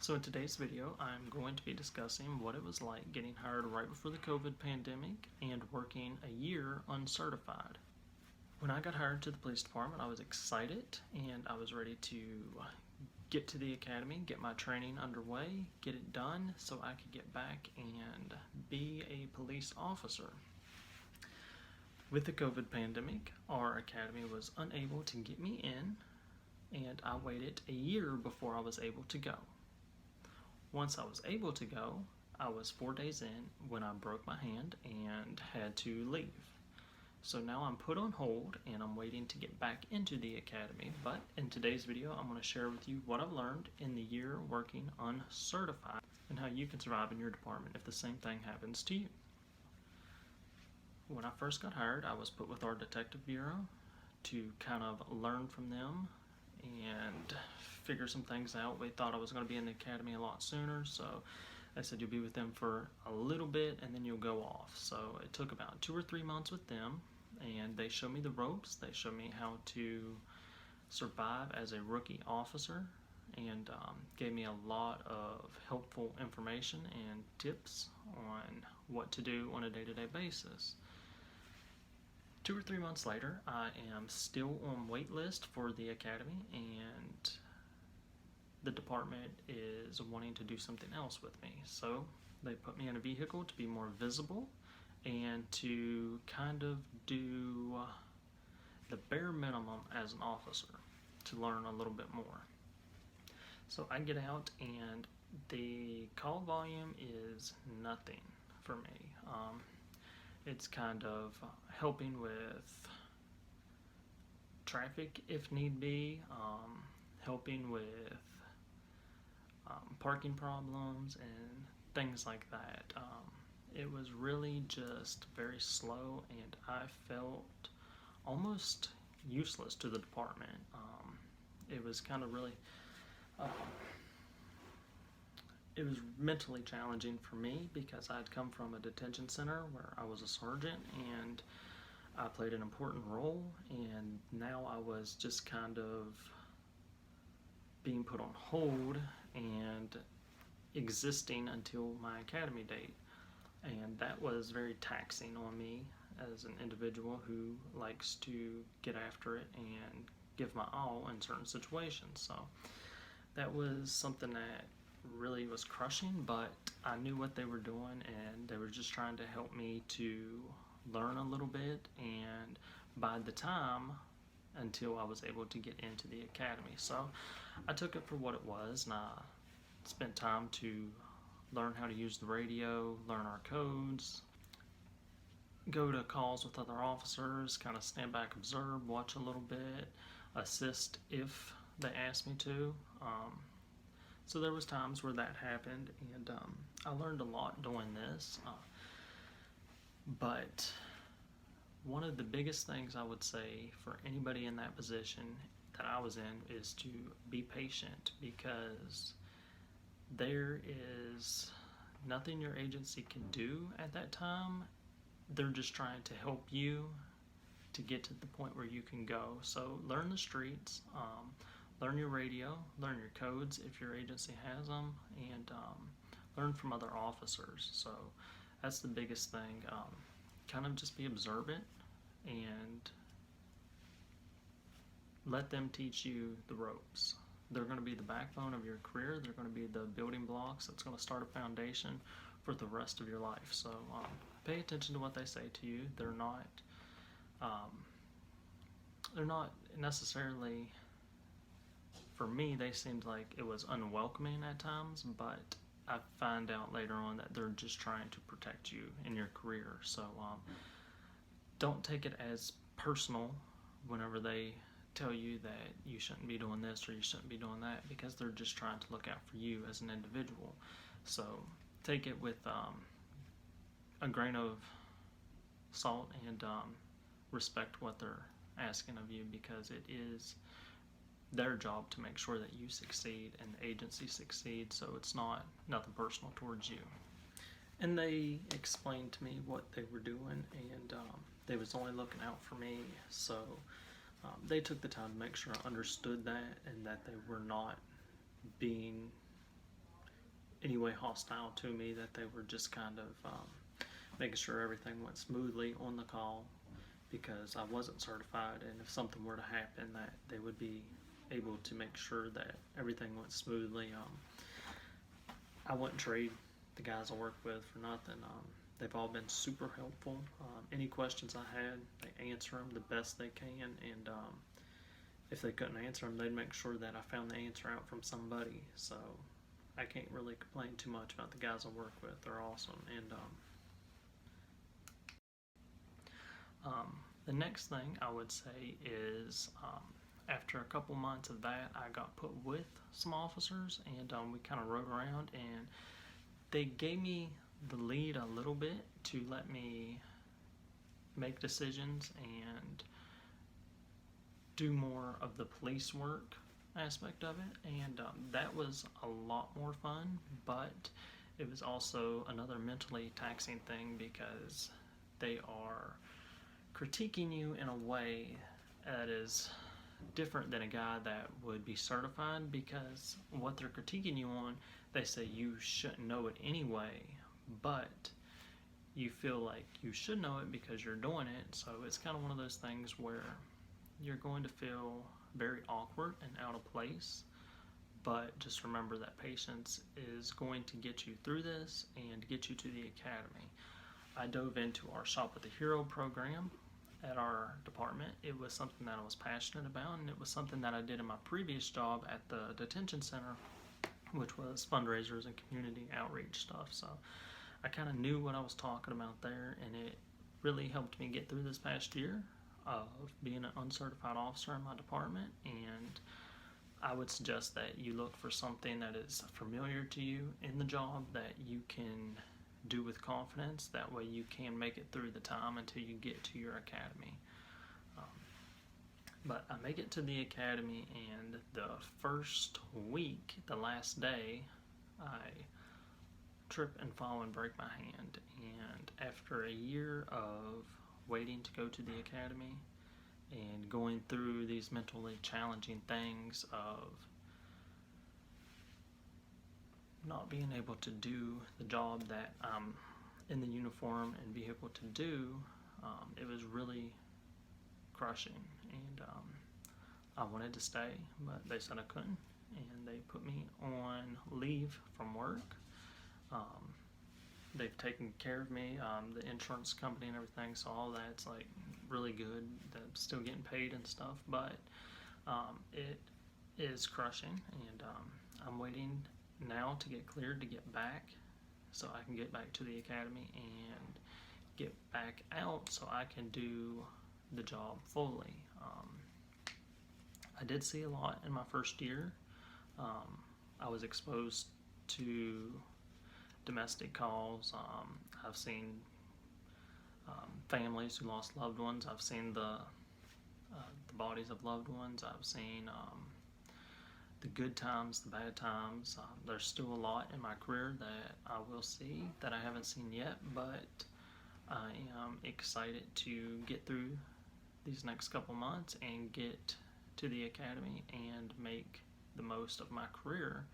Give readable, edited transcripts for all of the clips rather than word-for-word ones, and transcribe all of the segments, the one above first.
So in today's video, I'm going to be discussing what it was like getting hired right before the COVID pandemic and working a year uncertified. When I got hired to the police department, I was excited and I was ready to get to the academy, get my training underway, get it done so I could get back and be a police officer. With the COVID pandemic, our academy was unable to get me in, and I waited a year before I was able to go. Once I was able to go, I was 4 days in when I broke my hand and had to leave. So now I'm put on hold and I'm waiting to get back into the academy. But in today's video, I'm going to share with you what I've learned in the year working uncertified and how you can survive in your department if the same thing happens to you. When I first got hired, I was put with our detective bureau to kind of learn from them and figure some things out. We thought I was going to be in the academy a lot sooner, so I said you'll be with them for a little bit and then you'll go off. So it took about 2 or 3 months with them, and they showed me the ropes. They showed me how to survive as a rookie officer and gave me a lot of helpful information and tips on what to do on a day-to-day basis. 2 or 3 months later, I am still on wait list for the academy, and the department is wanting to do something else with me. So they put me in a vehicle to be more visible and to kind of do the bare minimum as an officer to learn a little bit more. So I get out and the call volume is nothing for me. It's kind of helping with traffic if need be, helping with parking problems and things like that. It was really just very slow, and I felt almost useless to the department. It was kind of really it was mentally challenging for me because I'd come from a detention center where I was a sergeant and I played an important role, and now I was just kind of being put on hold and existing until my academy date. And that was very taxing on me as an individual who likes to get after it and give my all in certain situations. So that was something that really was crushing, but I knew what they were doing and they were just trying to help me to learn a little bit and bide the time until I was able to get into the academy. So I took it for what it was, and I spent time to learn how to use the radio, learn our codes, go to calls with other officers, kind of stand back, observe, watch a little bit, assist if they asked me to. So there was times where that happened, and I learned a lot doing this. But one of the biggest things I would say for anybody in that position that I was in is to be patient, because there is nothing your agency can do at that time. They're just trying to help you to get to the point where you can go. So learn the streets, learn your radio, learn your codes if your agency has them, and learn from other officers. So that's the biggest thing. Kind of just be observant and let them teach you the ropes. They're going to be the backbone of your career. They're going to be the building blocks that's going to start a foundation for the rest of your life. So pay attention to what they say to you. They're not necessarily, for me, they seemed like it was unwelcoming at times, but I find out later on that they're just trying to protect you in your career. So don't take it as personal whenever they tell you that you shouldn't be doing this or you shouldn't be doing that, because they're just trying to look out for you as an individual. So take it with a grain of salt and respect what they're asking of you, because it is their job to make sure that you succeed and the agency succeeds. So it's nothing personal towards you. And they explained to me what they were doing, and they was only looking out for me. So they took the time to make sure I understood that, and that they were not being any way hostile to me, that they were just kind of making sure everything went smoothly on the call, because I wasn't certified, and if something were to happen, that they would be able to make sure that everything went smoothly. I wouldn't trade the guys I work with for nothing. They've all been super helpful. Any questions I had, they answer them the best they can, and if they couldn't answer them, they'd make sure that I found the answer out from somebody. So I can't really complain too much about the guys I work with. They're awesome. And the next thing I would say is, after a couple months of that, I got put with some officers, and we kind of rode around, and they gave me the lead a little bit to let me make decisions and do more of the police work aspect of it, and that was a lot more fun, but it was also another mentally taxing thing, because they are critiquing you in a way that is different than a guy that would be certified, because what they're critiquing you on, they say you shouldn't know it anyway, but you feel like you should know it because you're doing it. So it's kind of one of those things where you're going to feel very awkward and out of place, but just remember that patience is going to get you through this and get you to the academy. I dove into our Shop with the Hero program at our department. It was something that I was passionate about, and it was something that I did in my previous job at the detention center, which was fundraisers and community outreach stuff. So I kind of knew what I was talking about there, and it really helped me get through this past year of being an uncertified officer in my department. And I would suggest that you look for something that is familiar to you in the job, that you can do with confidence. That way you can make it through the time until you get to your academy. But I make it to the academy, and the first week, the last day, I trip and fall and break my hand. And after a year of waiting to go to the academy and going through these mentally challenging things of not being able to do the job that I'm in the uniform and be able to do, it was really crushing. And I wanted to stay, but they said I couldn't, and they put me on leave from work. They've taken care of me, the insurance company and everything, so all that's like really good. I'm still getting paid and stuff, but it is crushing, and I'm waiting now to get cleared to get back, so I can get back to the academy and get back out so I can do the job fully. I did see a lot in my first year. I was exposed to domestic calls. I've seen families who lost loved ones. I've seen the bodies of loved ones. I've seen the good times, the bad times. There's still a lot in my career that I will see that I haven't seen yet, but I am excited to get through these next couple months and get to the academy and make the most of my career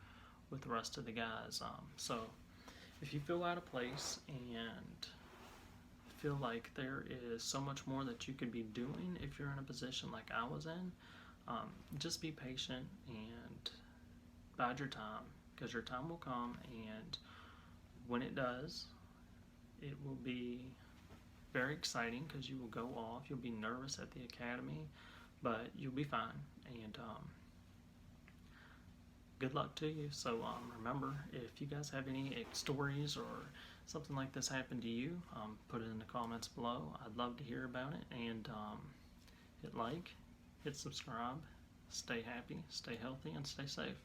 with the rest of the guys. So if you feel out of place and feel like there is so much more that you could be doing if you're in a position like I was in, just be patient and bide your time, because your time will come, and when it does, it will be very exciting, because you will go off. You'll be nervous at the academy, but you'll be fine, and good luck to you. So remember, if you guys have any stories or something like this happened to you, put it in the comments below. I'd love to hear about it, and hit like, hit subscribe, stay happy, stay healthy, and stay safe.